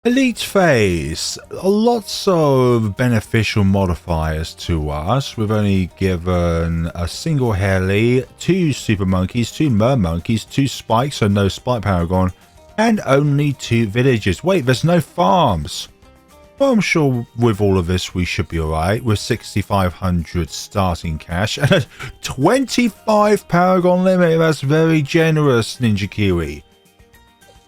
Elite Phayze, lots of beneficial modifiers to us. We've only given a single heli, 2 super monkeys, 2 mer monkeys, 2 spikes, so no spike paragon, and only 2 villages. Wait, there's no farms. Well, I'm sure with all of this we should be alright, with 6,500 starting cash and a 25 paragon limit. That's very generous, Ninja Kiwi.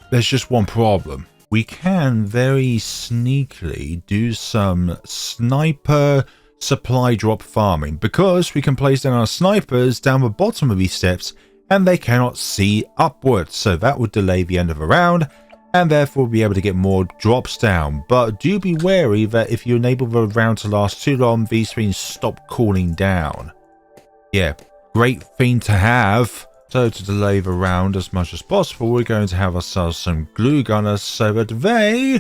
There's just one problem. We can very sneakily do some sniper supply drop farming because we can place down our snipers down the bottom of these steps and they cannot see upwards. So that would delay the end of a round and therefore be able to get more drops down. But do be wary that if you enable the round to last too long, these things stop cooling down. Yeah, great thing to have. So to delay the round as much as possible, we're going to have ourselves some glue gunners so that they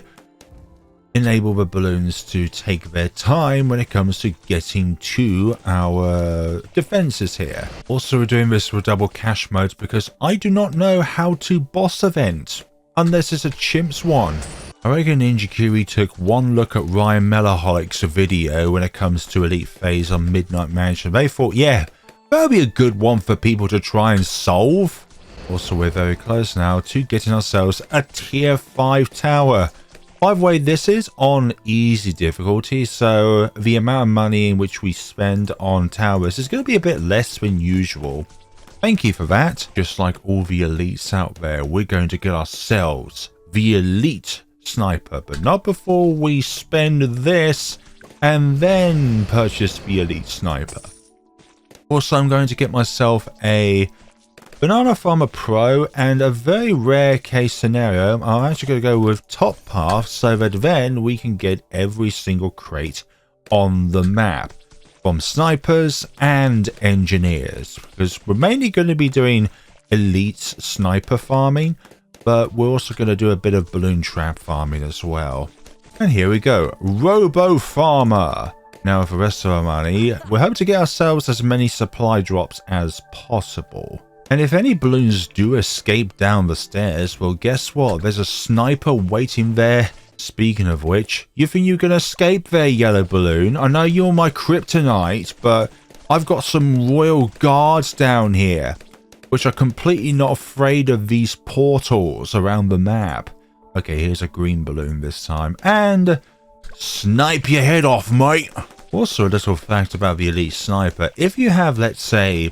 enable the balloons to take their time when it comes to getting to our defenses here. Also, we're doing this with double cash modes because I do not know how to boss event unless it's a chimps one. I reckon Ninja Kiwi took one look at Ryan Mellaholic's video when it comes to Elite Phayze on Midnight Mansion. They thought, yeah, that'll be a good one for people to try and solve. Also, we're very close now to getting ourselves a tier 5 tower. By the way, this is on easy difficulty, so the amount of money in which we spend on towers is going to be a bit less than usual. Thank you for that. Just like all the elites out there, we're going to get ourselves the elite sniper, but not before we spend this and then purchase the elite sniper. Also, I'm going to get myself a Banana Farmer Pro, and a very rare case scenario, I'm actually going to go with top path so that then we can get every single crate on the map from snipers and engineers, because we're mainly going to be doing elite sniper farming, but we're also going to do a bit of balloon trap farming as well. And here we go, Robo Farmer. Now, with the rest of our money, we're hoping to get ourselves as many supply drops as possible. And if any balloons do escape down the stairs, well, guess what? There's a sniper waiting there. Speaking of which, you think you can escape there, yellow balloon? I know you're my kryptonite, but I've got some royal guards down here, which are completely not afraid of these portals around the map. Okay, here's a green balloon this time. And snipe your head off, mate. Also, a little fact about the elite sniper. If you have, let's say,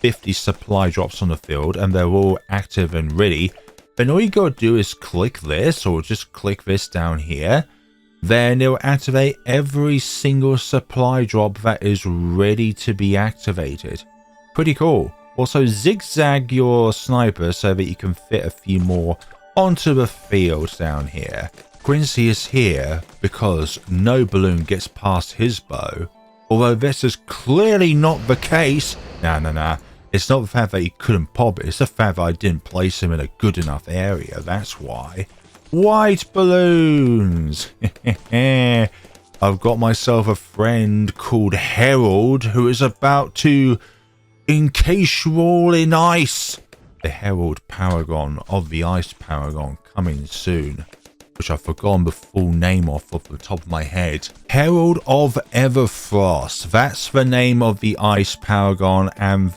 50 supply drops on the field and they're all active and ready, then all you gotta do is click this, or just click this down here. Then it'll activate every single supply drop that is ready to be activated. Pretty cool. Also, zigzag your sniper so that you can fit a few more onto the field down here. Quincy is here because no balloon gets past his bow, although this is clearly not the case. Nah. It's not the fact that he couldn't pop it, it's the fact that I didn't place him in a good enough area, that's why. White balloons! I've got myself a friend called Harold who is about to encase you all in ice. The Herald Paragon of the Ice Paragon coming soon, which I've forgotten the full name off the top of my head. Herald of Everfrost, that's the name of the Ice Paragon, and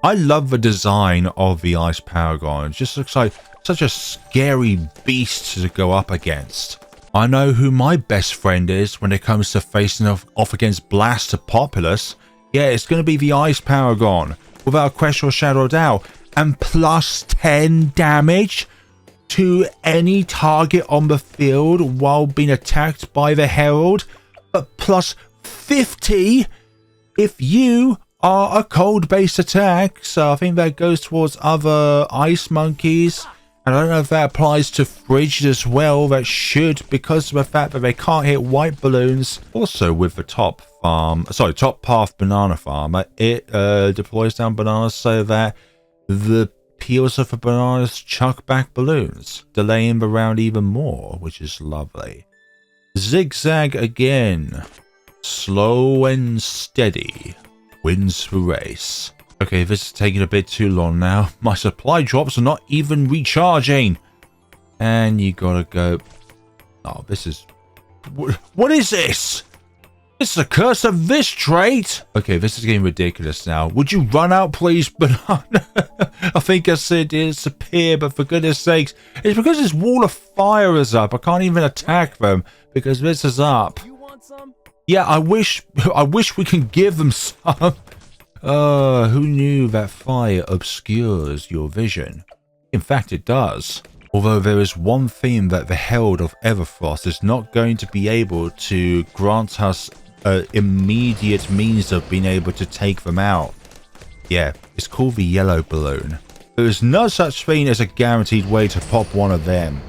I love the design of the Ice Paragon. It just looks like such a scary beast to go up against. I know who my best friend is when it comes to facing off against Blaster Populous. Yeah, it's going to be the Ice Paragon, without a question or shadow of doubt. And plus 10 damage to any target on the field while being attacked by the Herald, but plus 50 if you are a cold-based attack. So I think that goes towards other ice monkeys, and I don't know if that applies to Fridge as well. That should, because of the fact that they can't hit white balloons. Also, with the top path banana farmer, it deploys down bananas so that the peels of the bananas chuck back balloons, delaying the round even more, which is lovely. Zigzag again, slow and steady wins the race. Okay, this is taking a bit too long now. My supply drops are not even recharging. And you gotta go Oh, this is... What is this? It's the curse of this trait. Okay, this is getting ridiculous now. Would you run out, please, banana? I think I said disappear, but for goodness sakes, it's because this wall of fire is up. I can't even attack them because this is up. You want some? Yeah, I wish we can give them some. Who knew that fire obscures your vision? In fact, it does. Although there is one thing that the Herald of Everfrost is not going to be able to grant us immediate means of being able to take them out. Yeah, it's called the yellow balloon. There is no such thing as a guaranteed way to pop one of them.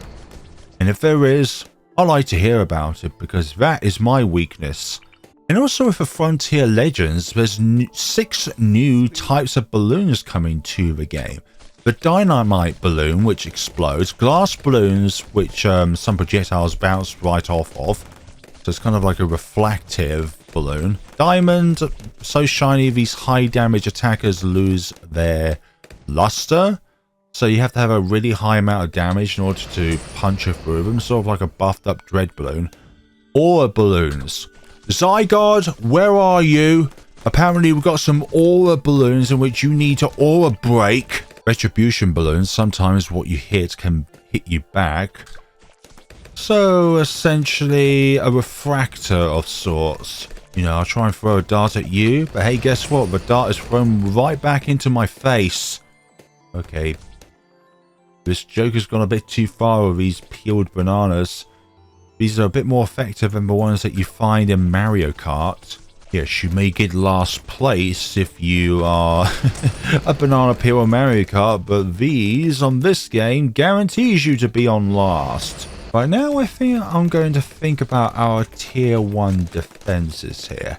And if there is, I like to hear about it because that is my weakness. And also with the Frontier Legends, there's 6 new types of balloons coming to the game. The dynamite balloon, which explodes, glass balloons, which some projectiles bounce right off of. So it's kind of like a reflective balloon. Diamond, so shiny these high damage attackers lose their luster. So you have to have a really high amount of damage in order to punch through them. Sort of like a buffed up dread balloon. Aura balloons. Zygarde, where are you? Apparently we've got some aura balloons in which you need to aura break. Retribution balloons, sometimes what you hit can hit you back. So essentially a refractor of sorts. You know, I'll try and throw a dart at you, but hey, guess what? The dart is thrown right back into my face. Okay. This Joker's gone a bit too far with these peeled bananas. These are a bit more effective than the ones that you find in Mario Kart. Yes, you may get last place if you are a banana peel on Mario Kart, but these on this game guarantees you to be on last. Right now, I think I'm going to think about our tier 1 defenses here.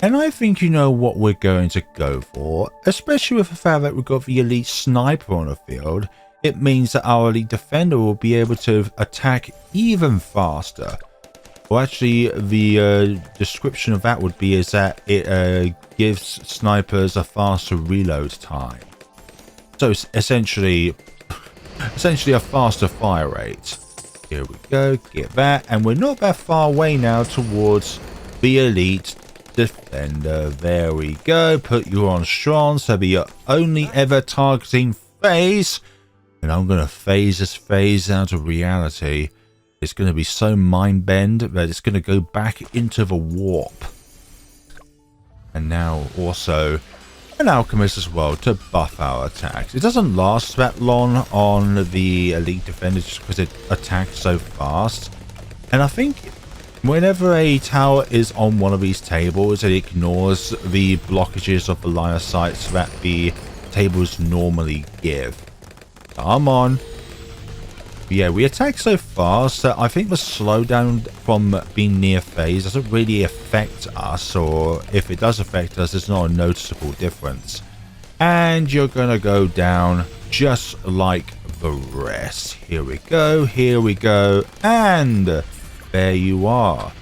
And I think you know what we're going to go for, especially with the fact that we've got the elite sniper on the field. It means that our elite defender will be able to attack even faster. Well, actually, the description of that would be is that it gives snipers a faster reload time. So it's essentially a faster fire rate. Here we go, get that, and we're not that far away now towards the elite defender. There we go, put you on strong, so that you're only ever targeting Phayze, and I'm going to phase this Phayze out of reality. It's going to be so mind-bend that it's going to go back into the warp. And now also an alchemist as well to buff our attacks. It doesn't last that long on the elite defender just because it attacks so fast. And I think whenever a tower is on one of these tables, it ignores the blockages of the line of sight that the tables normally give. Come on. Yeah, we attack so fast that I think the slowdown from being near Phayze doesn't really affect us, or if it does affect us, it's not a noticeable difference. And you're going to go down just like the rest. Here we go, and there you are.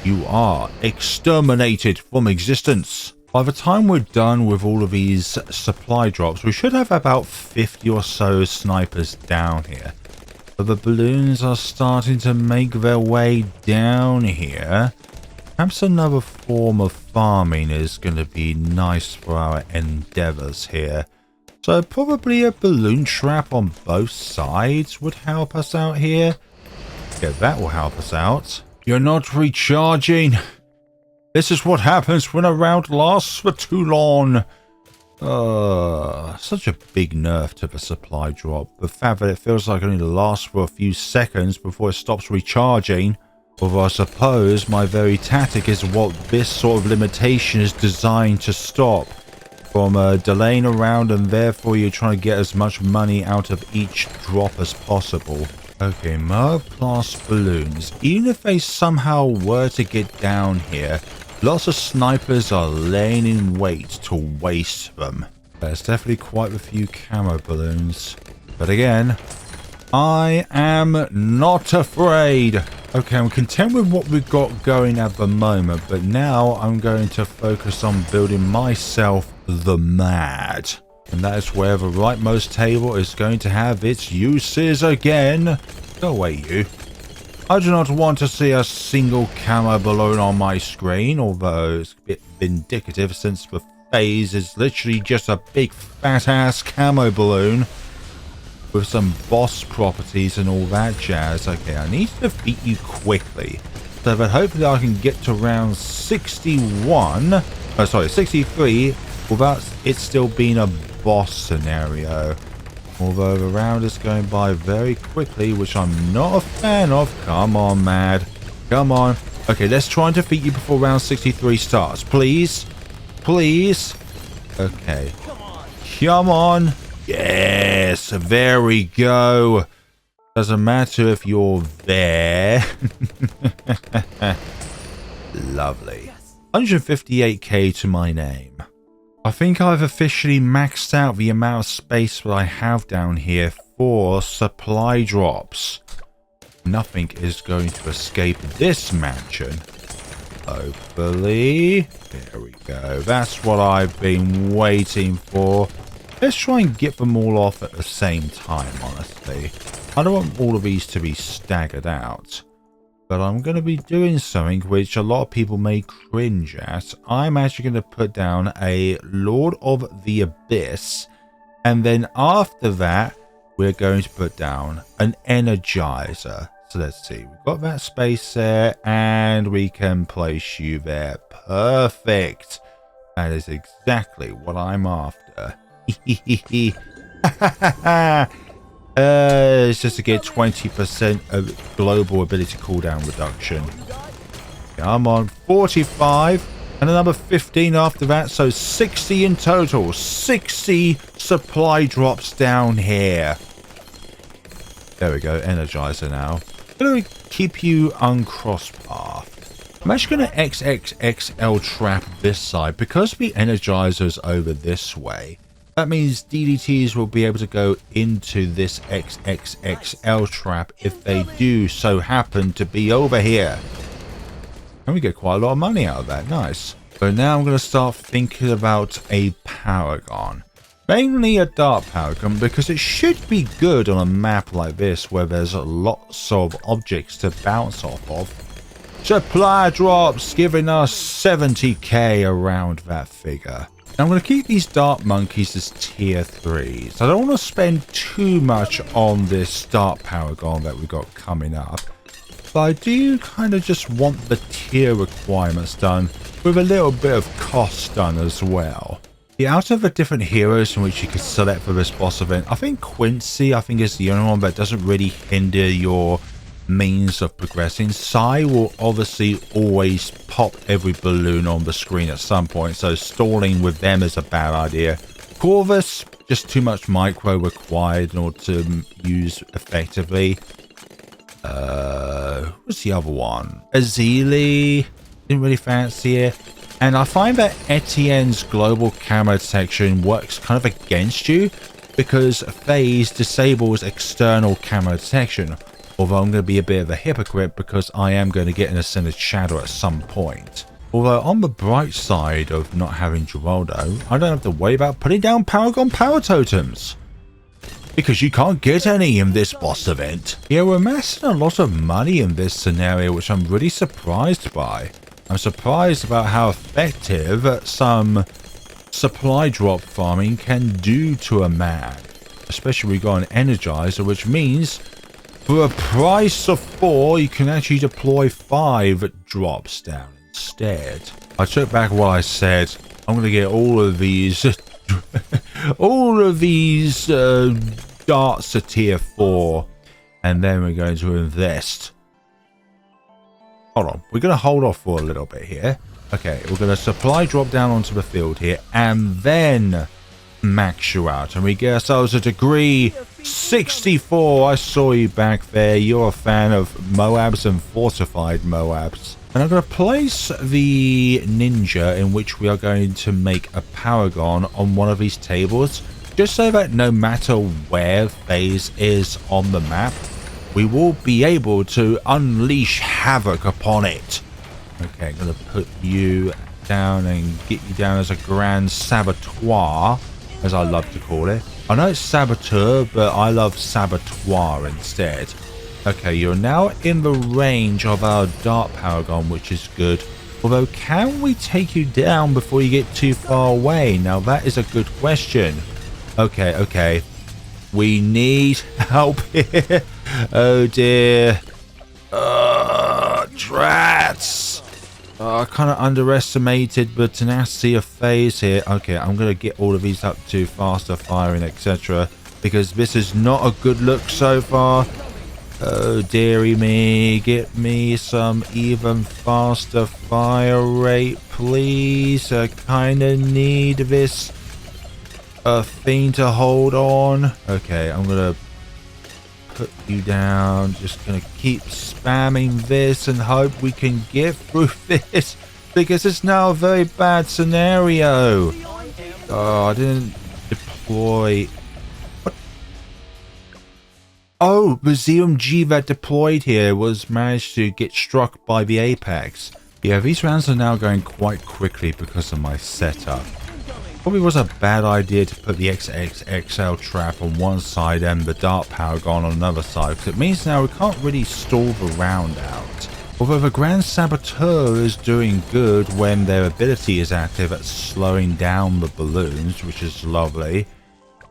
You are exterminated from existence. By the time we're done with all of these supply drops, we should have about 50 or so snipers down here. But the balloons are starting to make their way down here. Perhaps another form of farming is going to be nice for our endeavors here. So probably a balloon trap on both sides would help us out here. Yeah, that will help us out. You're not recharging. This is what happens when a round lasts for too long. Such a big nerf to the supply drop. The fact that it feels like it only lasts for a few seconds before it stops recharging. Although I suppose my very tactic is what this sort of limitation is designed to stop. From delaying around, and therefore you're trying to get as much money out of each drop as possible. Okay, MOAB class balloons. Even if they somehow were to get down here, lots of snipers are laying in wait to waste them. There's definitely quite a few camo balloons. But again, I am not afraid. Okay, I'm content with what we've got going at the moment, but now I'm going to focus on building myself the Mad. And that is where the rightmost table is going to have its uses again. Go away, you. I do not want to see a single camo balloon on my screen, although it's a bit vindicative since the Phayze is literally just a big fat ass camo balloon with some boss properties and all that jazz. Okay, I need to defeat you quickly so that hopefully I can get to round 61, 63 without it still being a boss scenario. Although the round is going by very quickly, which I'm not a fan of. Come on, Mad. Come on. Okay, let's try and defeat you before round 63 starts. Please. Please. Okay. Come on. Yes. There we go. Doesn't matter if you're there. Lovely. 158k to my name. I think I've officially maxed out the amount of space that I have down here for supply drops. Nothing is going to escape this mansion. Hopefully. There we go. That's what I've been waiting for. Let's try and get them all off at the same time, honestly. I don't want all of these to be staggered out. But I'm going to be doing something which a lot of people may cringe at. I'm actually going to put down a Lord of the Abyss. And then after that, we're going to put down an Energizer. So let's see. We've got that space there. And we can place you there. Perfect. That is exactly what I'm after. It's just to get 20% of global ability cooldown reduction. Come on, 45 and another 15 after that, so 60 in total. 60 supply drops down here. There we go, Energizer now. I'm going to keep you uncrossed path. I'm actually going to XXXL trap this side because the Energizer's over this way. That means DDTs will be able to go into this XXXL trap if they do so happen to be over here. And we get quite a lot of money out of that. Nice. So now I'm going to start thinking about a Paragon. Mainly a Dark Paragon because it should be good on a map like this where there's lots of objects to bounce off of. Supply drops giving us 70k around that figure. I'm going to keep these Dark Monkeys as tier 3s. I don't want to spend too much on this Dark Paragon that we've got coming up. But I do kind of just want the tier requirements done with a little bit of cost done as well. Out of the different heroes in which you could select for this boss event, I think Quincy is the only one that doesn't really hinder your means of progressing. Sai will obviously always pop every balloon on the screen at some point, so stalling with them is a bad idea. Corvus, just too much micro required in order to use effectively. What's the other one? Azili, didn't really fancy it. And I find that Etienne's global camera detection works kind of against you because Phayze disables external camera detection. Although I'm going to be a bit of a hypocrite because I am going to get an Ascended Shadow at some point. Although on the bright side of not having Geraldo, I don't have to worry about putting down Paragon power totems. Because you can't get any in this boss event. Yeah, we're amassing a lot of money in this scenario, which I'm really surprised by. I'm surprised about how effective some supply drop farming can do to a mag. Especially we got an Energizer, which means for a price of 4, you can actually deploy 5 drops down instead. I took back what I said. I'm going to get all of these darts to tier 4, and then we're going to invest. Hold on, we're going to hold off for a little bit here. Okay, we're going to supply drop down onto the field here, and then max you out, and we get ourselves a degree 64. I saw you back there. You're a fan of MOABs and fortified MOABs. And I'm going to place the ninja in which we are going to make a Paragon on one of these tables, just so that no matter where Phayze is on the map, we will be able to unleash havoc upon it. Okay, I'm going to put you down and get you down as a Grand Saboteur, as I love to call it. I know it's Saboteur, but I love Saboteur instead. Okay, you're now in the range of our Dart Paragon, which is good. Although, can we take you down before you get too far away? Now, that is a good question. Okay, okay. We need help here. Oh, dear. Drats. I kind of underestimated the tenacity of Phayze here. Okay, I'm going to get all of these up to faster firing, etc. Because this is not a good look so far. Oh, dearie me. Get me some even faster fire rate, please. I kind of need this thing to hold on. Okay, I'm going to put you down. Just going to keep spamming this and hope we can get through this. Because it's now a very bad scenario. Oh, I didn't deploy... Oh, the ZMG that deployed here was managed to get struck by the Apex. Yeah, these rounds are now going quite quickly because of my setup. Probably was a bad idea to put the XXXL trap on one side and the Dart Paragon on another side, because it means now we can't really stall the round out. Although the Grand Saboteur is doing good when their ability is active at slowing down the balloons, which is lovely.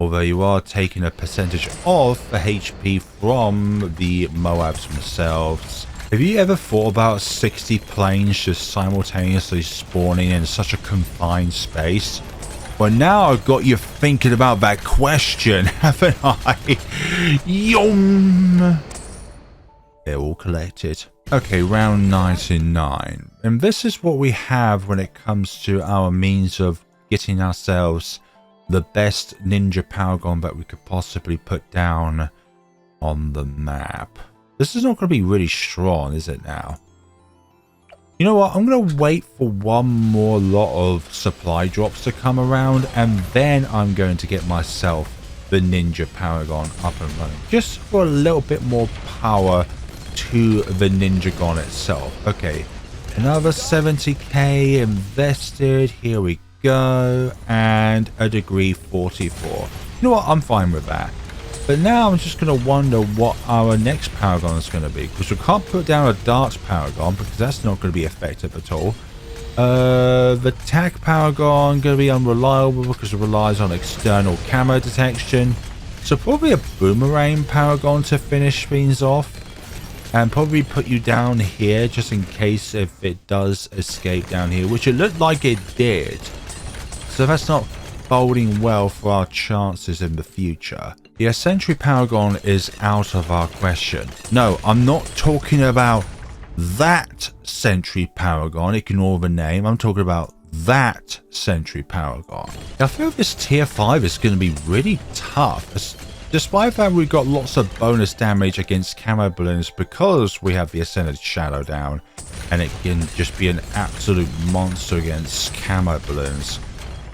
Although you are taking a percentage of the HP from the MOABs themselves. Have you ever thought about 60 planes just simultaneously spawning in such a confined space? Well, now I've got you thinking about that question, haven't I? Yum! They're all collected. Okay, round 99. And this is what we have when it comes to our means of getting ourselves the best ninja Paragon that we could possibly put down on the map. This is not going to be really strong, is it now? You know what? I'm going to wait for one more lot of supply drops to come around, and then I'm going to get myself the ninja Paragon up and running. Just for a little bit more power to the ninja gun itself. Okay, another 70k invested. Here we go, and a degree 44. You know what, I'm fine with that. But now I'm just going to wonder what our next Paragon is going to be, because we can't put down a Dart Paragon because that's not going to be effective at all. The TAC Paragon going to be unreliable because it relies on external camo detection. So probably a Boomerang Paragon to finish things off, and probably put you down here just in case if it does escape down here, which it looked like it did. So that's not boding well for our chances in the future. The Sentry Paragon is out of our question. No, I'm not talking about that Sentry Paragon. Ignore the name. I'm talking about that Sentry Paragon. I feel this tier 5 is going to be really tough. Despite that, we've got lots of bonus damage against camo balloons because we have the Ascended Shadow down, and it can just be an absolute monster against camo balloons.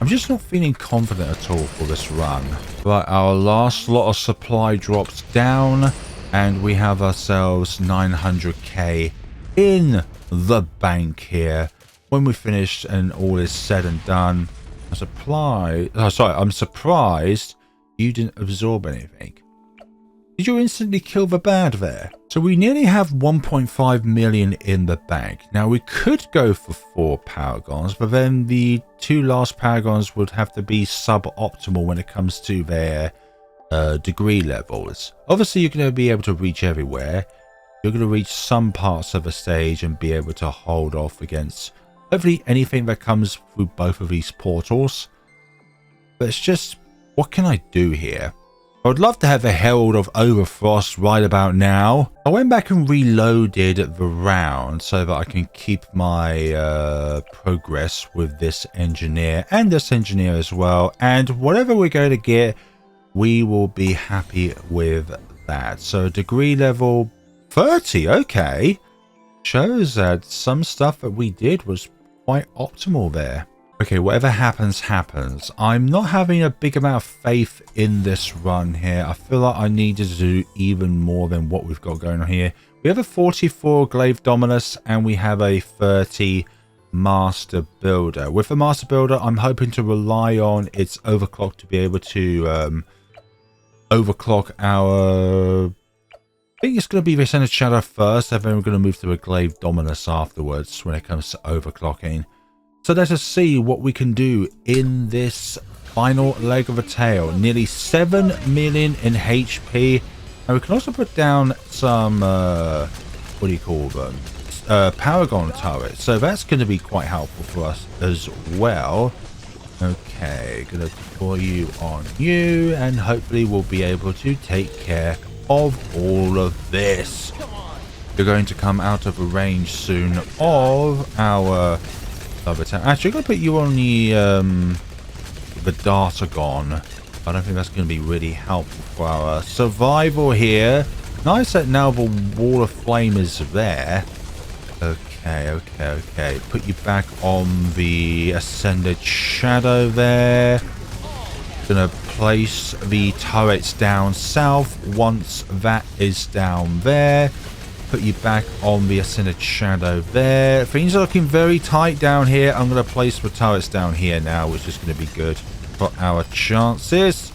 I'm just not feeling confident at all for this run. Right, our last lot of supply drops down, and we have ourselves 900k in the bank here. When we finish and all is said and done, I'm surprised you didn't absorb anything. Did you instantly kill the bad there? So we nearly have 1.5 million in the bank. Now we could go for 4 Paragons, but then the 2 last Paragons would have to be suboptimal when it comes to their degree levels. Obviously you're going to be able to reach everywhere. You're going to reach some parts of the stage and be able to hold off against hopefully anything that comes through both of these portals. But it's just, what can I do here? I would love to have the Herald of Overfrost right about now. I went back and reloaded the round so that I can keep my progress with this engineer and this engineer as well. And whatever we're going to get, we will be happy with that. So degree level 30, okay. Shows that some stuff that we did was quite optimal there. Okay, whatever happens, happens. I'm not having a big amount of faith in this run here. I feel like I needed to do even more than what we've got going on here. We have a 44 Glaive Dominus and we have a 30 Master Builder. With the Master Builder, I'm hoping to rely on its overclock to be able to overclock our think it's going to be the Ascended Shadow first, and then we're going to move to a Glaive Dominus afterwards when it comes to overclocking. So let us see what we can do in this final leg of a tail. Nearly 7 million in HP. And we can also put down some, what do you call them? Paragon turrets. So that's going to be quite helpful for us as well. Okay, going to deploy you on you. And hopefully we'll be able to take care of all of this. You're going to come out of a range soon of our... Actually, I'm going to put you on the Paragon. I don't think that's going to be really helpful for our survival here. Nice that now the wall of flame is there. Okay. Put you back on the Ascended Shadow there. Gonna place the turrets down south once that is down there. Put you back on the Ascended Shadow there. Things are looking very tight down here. I'm going to place the turrets down here now, which is going to be good for our chances.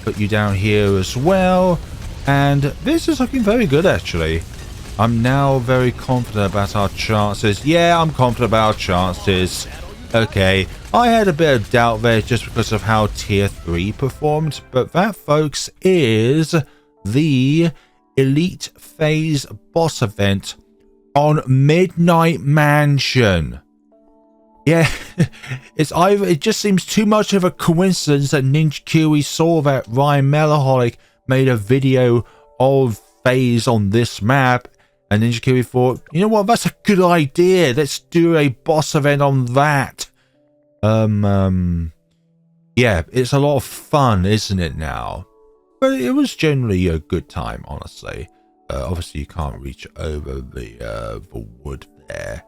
Put you down here as well. And this is looking very good, actually. I'm now very confident about our chances. Yeah, I'm confident about our chances. Okay, I had a bit of doubt there just because of how Tier 3 performed. But that, folks, is the Elite Phayze boss event on Midnight Mansion. Yeah, it just seems too much of a coincidence that Ninja Kiwi saw that Ryan Melaholic made a video of Phayze on this map, and Ninja Kiwi thought, you know what, that's a good idea. Let's do a boss event on that. Yeah, it's a lot of fun, isn't it now? But it was generally a good time, honestly. Obviously, you can't reach over the wood there.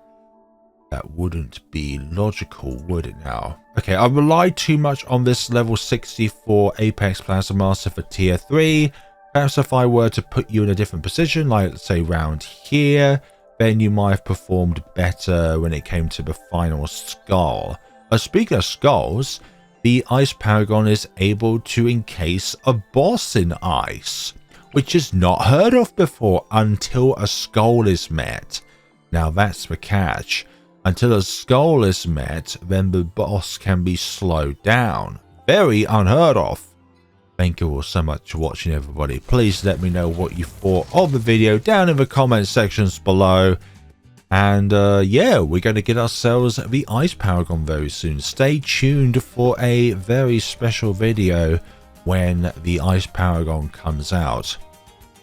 That wouldn't be logical, would it now? Okay, I relied too much on this level 64 Apex Plasma Master for Tier 3. Perhaps if I were to put you in a different position, like let's say round here, then you might have performed better when it came to the final skull. Speaking of skulls, the Ice Paragon is able to encase a boss in ice, which is not heard of before until a skull is met. Now that's the catch. Until a skull is met, then the boss can be slowed down. Very unheard of. Thank you all so much for watching, everybody. Please let me know what you thought of the video down in the comment sections below. And yeah, we're going to get ourselves the Ice Paragon very soon. Stay tuned for a very special video when the Ice Paragon comes out.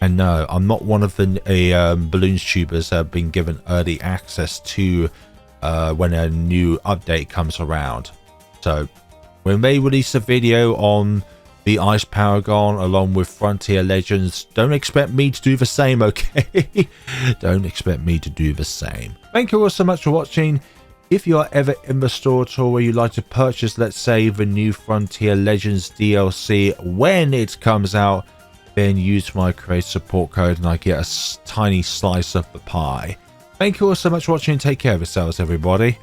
And no, I'm not one of the Bloons tubers that have been given early access to when a new update comes around. So when they release a video on the Ice Paragon along with Frontier Legends, don't expect me to do the same, okay? Don't expect me to do the same. Thank you all so much for watching. If you are ever in the store at all where you'd like to purchase, let's say, the new Frontier Legends DLC when it comes out, then use my creator support code and I get a tiny slice of the pie. Thank you all so much for watching. Take care of yourselves, everybody.